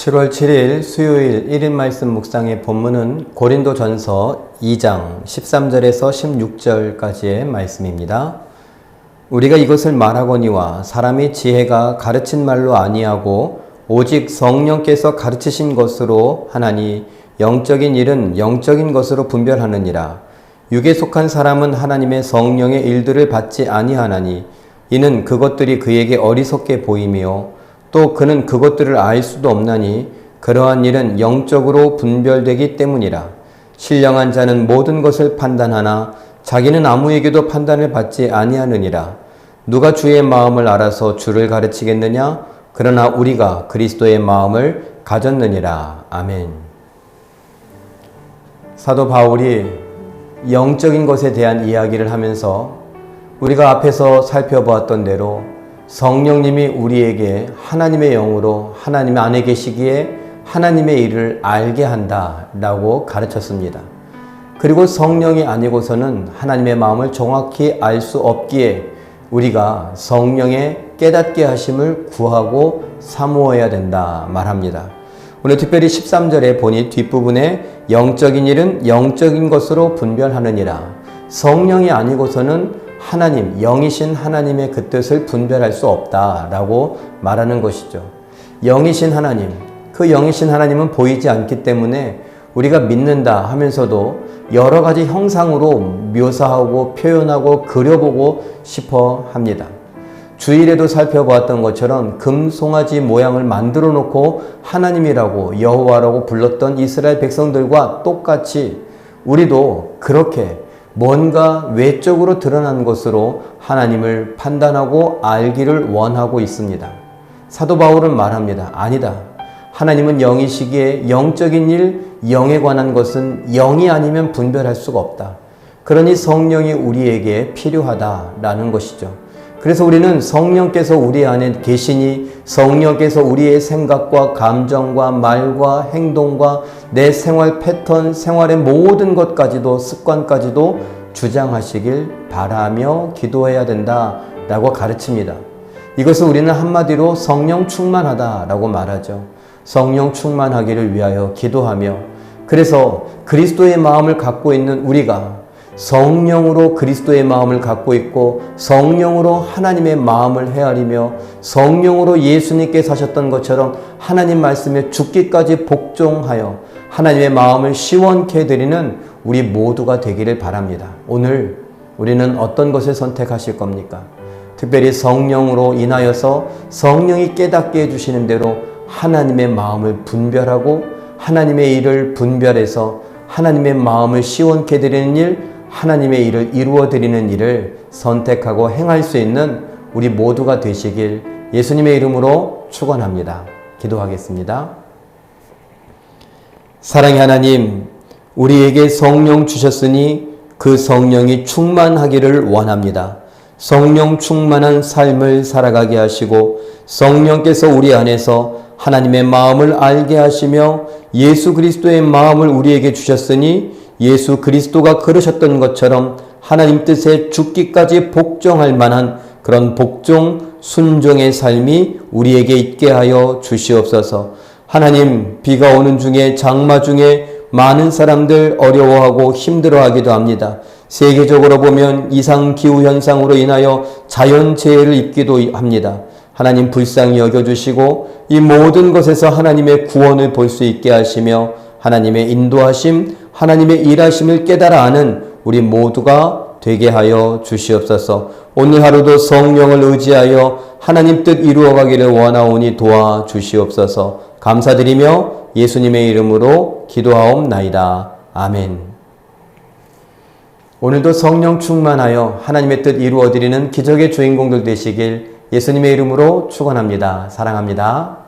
7월 7일 수요일 1인 말씀 묵상의 본문은 고린도전서 2장 13절에서 16절까지의 말씀입니다. 우리가 이것을 말하거니와 사람이 지혜가 가르친 말로 아니하고 오직 성령께서 가르치신 것으로 하나니 영적인 일은 영적인 것으로 분별하느니라. 육에 속한 사람은 하나님의 성령의 일들을 받지 아니하나니 이는 그것들이 그에게 어리석게 보이며 또 그는 그것들을 알 수도 없나니 그러한 일은 영적으로 분별되기 때문이라. 신령한 자는 모든 것을 판단하나 자기는 아무에게도 판단을 받지 아니하느니라. 누가 주의 마음을 알아서 주를 가르치겠느냐? 그러나 우리가 그리스도의 마음을 가졌느니라. 아멘. 사도 바울이 영적인 것에 대한 이야기를 하면서 우리가 앞에서 살펴보았던 대로 성령님이 우리에게 하나님의 영으로 하나님 안에 계시기에 하나님의 일을 알게 한다라고 가르쳤습니다. 그리고 성령이 아니고서는 하나님의 마음을 정확히 알 수 없기에 우리가 성령의 깨닫게 하심을 구하고 사모해야 된다 말합니다. 오늘 특별히 13절에 보니 뒷부분에 영적인 일은 영적인 것으로 분별하느니라. 성령이 아니고서는 하나님, 영이신 하나님의 그 뜻을 분별할 수 없다라고 말하는 것이죠. 영이신 하나님, 그 영이신 하나님은 보이지 않기 때문에 우리가 믿는다 하면서도 여러 가지 형상으로 묘사하고 표현하고 그려보고 싶어 합니다. 주일에도 살펴보았던 것처럼 금송아지 모양을 만들어 놓고 하나님이라고 여호와라고 불렀던 이스라엘 백성들과 똑같이 우리도 그렇게 뭔가 외적으로 드러난 것으로 하나님을 판단하고 알기를 원하고 있습니다. 사도 바울은 말합니다. 아니다. 하나님은 영이시기에 영적인 일, 영에 관한 것은 영이 아니면 분별할 수가 없다. 그러니 성령이 우리에게 필요하다라는 것이죠. 그래서 우리는 성령께서 우리 안에 계시니 성령께서 우리의 생각과 감정과 말과 행동과 내 생활 패턴, 생활의 모든 것까지도 습관까지도 주장하시길 바라며 기도해야 된다라고 가르칩니다. 이것을 우리는 한마디로 성령 충만하다라고 말하죠. 성령 충만하기를 위하여 기도하며 그래서 그리스도의 마음을 갖고 있는 우리가 성령으로 그리스도의 마음을 갖고 있고 성령으로 하나님의 마음을 헤아리며 성령으로 예수님께 사셨던 것처럼 하나님 말씀에 죽기까지 복종하여 하나님의 마음을 시원케 해드리는 우리 모두가 되기를 바랍니다. 오늘 우리는 어떤 것을 선택하실 겁니까? 특별히 성령으로 인하여서 성령이 깨닫게 해주시는 대로 하나님의 마음을 분별하고 하나님의 일을 분별해서 하나님의 마음을 시원케 해드리는 일, 하나님의 일을 이루어드리는 일을 선택하고 행할 수 있는 우리 모두가 되시길 예수님의 이름으로 축원합니다. 기도하겠습니다. 사랑의 하나님, 우리에게 성령 주셨으니 그 성령이 충만하기를 원합니다. 성령 충만한 삶을 살아가게 하시고 성령께서 우리 안에서 하나님의 마음을 알게 하시며 예수 그리스도의 마음을 우리에게 주셨으니 예수 그리스도가 그러셨던 것처럼 하나님 뜻에 죽기까지 복종할 만한 그런 복종, 순종의 삶이 우리에게 있게 하여 주시옵소서. 하나님, 비가 오는 중에 장마 중에 많은 사람들 어려워하고 힘들어하기도 합니다. 세계적으로 보면 이상기후현상으로 인하여 자연재해를 입기도 합니다. 하나님 불쌍히 여겨주시고 이 모든 것에서 하나님의 구원을 볼 수 있게 하시며 하나님의 인도하심, 하나님의 일하심을 깨달아 아는 우리 모두가 되게 하여 주시옵소서. 오늘 하루도 성령을 의지하여 하나님 뜻 이루어가기를 원하오니 도와주시옵소서. 감사드리며 예수님의 이름으로 기도하옵나이다. 아멘. 오늘도 성령 충만하여 하나님의 뜻 이루어드리는 기적의 주인공들 되시길 예수님의 이름으로 축원합니다. 사랑합니다.